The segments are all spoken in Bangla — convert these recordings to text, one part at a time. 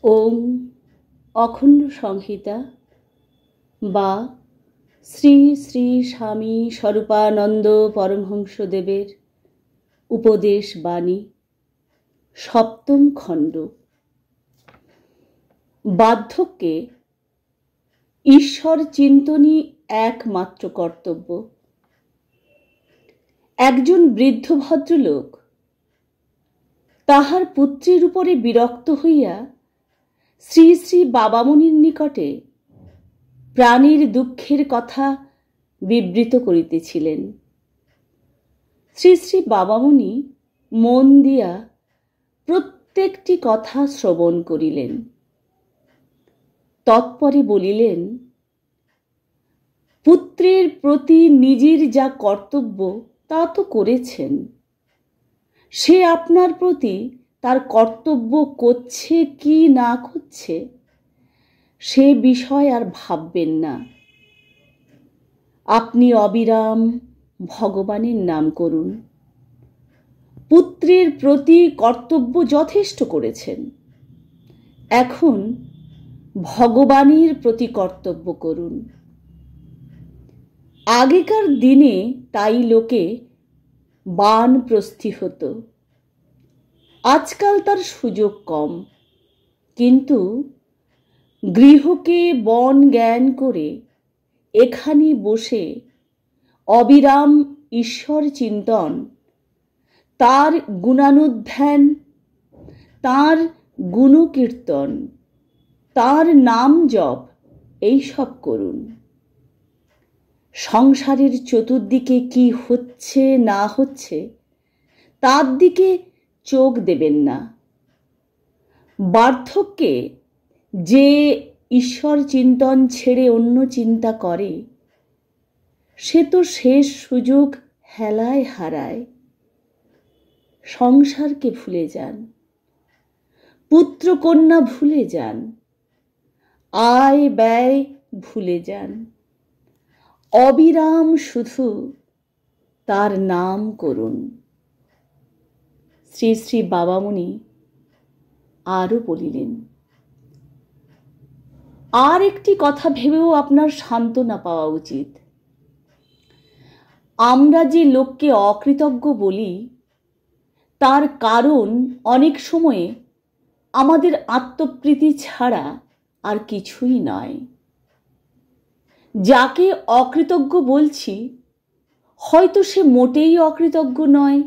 ওম অখণ্ড সংহিতা বা শ্রী শ্রী স্বামী স্বরূপানন্দ পরমহংসদেবের উপদেশ বাণী সপ্তম খণ্ড। বার্ধক্যে ঈশ্বর চিন্তনই একমাত্র কর্তব্য। একজন বৃদ্ধ ভদ্রলোক তাহার পুত্রের উপরে বিরক্ত হইয়া শ্রী শ্রী বাবামণির নিকটে প্রাণীর দুঃখের কথা বিবৃত করিতেছিলেন। শ্রী শ্রী বাবামণি মন দিয়া প্রত্যেকটি কথা শ্রবণ করিলেন। তৎপরে বলিলেন, পুত্রের প্রতি নিজের যা কর্তব্য তা তো করেছেন, সে আপনার প্রতি তার কর্তব্য করছে কি না করছে সে বিষয় আর ভাববেন না। আপনি অবিরাম ভগবানের নাম করুন। পুত্রের প্রতি কর্তব্য যথেষ্ট করেছেন, এখন ভগবানের প্রতি কর্তব্য করুন। আগেকার দিনে তাই লোকে বানপ্রস্থী হতো, আজকাল তার সুযোগ কম, কিন্তু গৃহকে বন জ্ঞান করে এখানে বসে অবিরাম ঈশ্বর চিন্তন, তার গুণানুধ্যান, তার গুণকীর্তন, তার নাম জপ এইসব করুন। সংসারের চতুর্দিকে কি হচ্ছে না হচ্ছে তার দিকে চোখ দেবেন না। বার্ধক্যে যে ঈশ্বর চিন্তন ছেড়ে অন্য চিন্তা করে সে তো শেষ সুযোগ হেলায় হারায়। সংসারকে ভুলে যান, পুত্র কন্যা ভুলে যান, আয় ব্যয় ভুলে যান, অবিরাম শুধু তার নাম করুন। শ্রী শ্রী বাবামণি আরও বলিলেন, আর একটি কথা ভেবেও আপনার সান্ত্বনা পাওয়া উচিত। আমরা যে লোককে অকৃতজ্ঞ বলি তার কারণ অনেক সময়ে আমাদের আত্মপ্রীতি ছাড়া আর কিছুই নয়। যাকে অকৃতজ্ঞ বলছি হয়তো সে মোটেই অকৃতজ্ঞ নয়।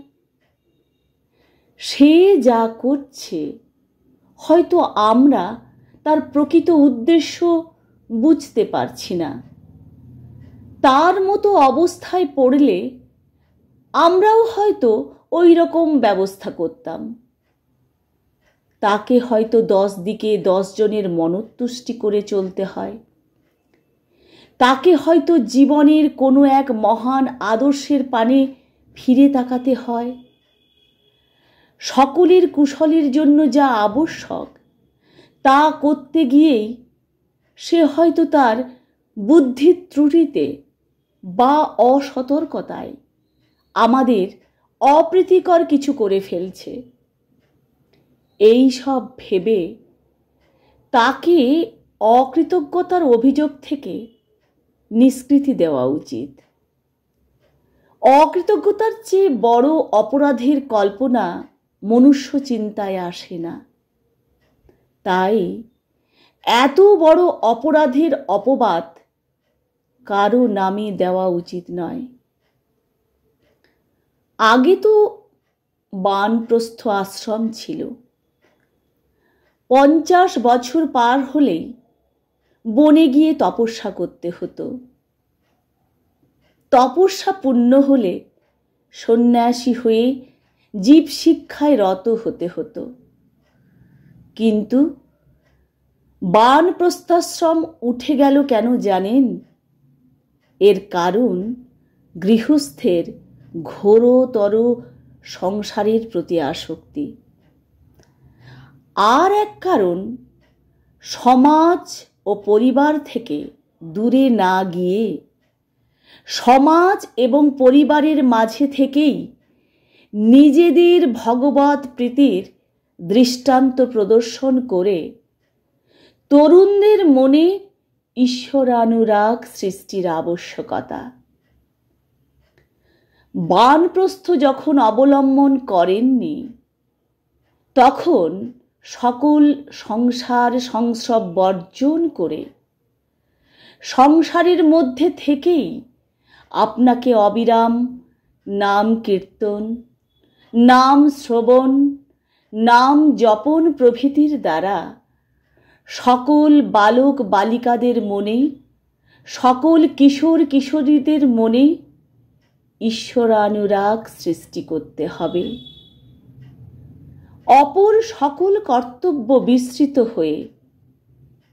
সে যা করছে হয়তো আমরা তার প্রকৃত উদ্দেশ্য বুঝতে পারছি না। তার মতো অবস্থায় পড়লে আমরাও হয়তো ওই রকম ব্যবস্থা করতাম। তাকে হয়তো 10 দিকে 10 জনের মনোতুষ্টি করে চলতে হয়। তাকে হয়তো জীবনের কোনো এক মহান আদর্শের পানে ফিরে তাকাতে হয়। সকলের কুশলের জন্য যা আবশ্যক তা করতে গিয়েই সে হয়তো তার বুদ্ধির ত্রুটিতে বা অসতর্কতায় আমাদের অপ্রীতিকর কিছু করে ফেলছে। এই সব ভেবে তাকে অকৃতজ্ঞতার অভিযোগ থেকে নিষ্কৃতি দেওয়া উচিত। অকৃতজ্ঞতার চেয়ে বড় অপরাধের কল্পনা মনুষ্য চিন্তায় আসে না। তাই এত বড় অপরাধের অপবাদ কারো নামে দেওয়া উচিত নয়। আগে তো বানপ্রস্থ আশ্রম ছিল। 50 বছর পার হলেই বনে গিয়ে তপস্যা করতে হতো। তপস্যা পূর্ণ হলে সন্ন্যাসী হয়ে জীব শিক্ষায় রত হতে হতো। কিন্তু বানপ্রস্থাশ্রম উঠে গেল কেন জানেন? এর কারণ গৃহস্থের ঘোরতর সংসারের প্রতি আসক্তি। আর এক কারণ সমাজ ও পরিবার থেকে দূরে না গিয়ে সমাজ এবং পরিবারের মাঝে থেকেই নিজেদের ভগবৎ প্রীতির দৃষ্টান্ত প্রদর্শন করে তরুণদের মনে ঈশ্বরানুরাগ সৃষ্টির আবশ্যকতা। বানপ্রস্থ যখন অবলম্বন করেননি, তখন সকল সংসার সংস্রব বর্জন করে সংসারের মধ্যে থেকেই আপনাকে অবিরাম নাম কীর্তন, নাম শ্রবণ, নাম জপন প্রভৃতির দ্বারা সকল বালক বালিকাদের মনে, সকল কিশোর কিশোরীদের মনে ঈশ্বরানুরাগ সৃষ্টি করতে হবে। অপর সকল কর্তব্য বিস্মৃত হয়ে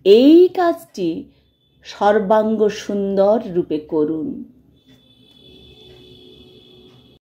এই কাজটি সর্বাঙ্গ সুন্দর রূপে করুন।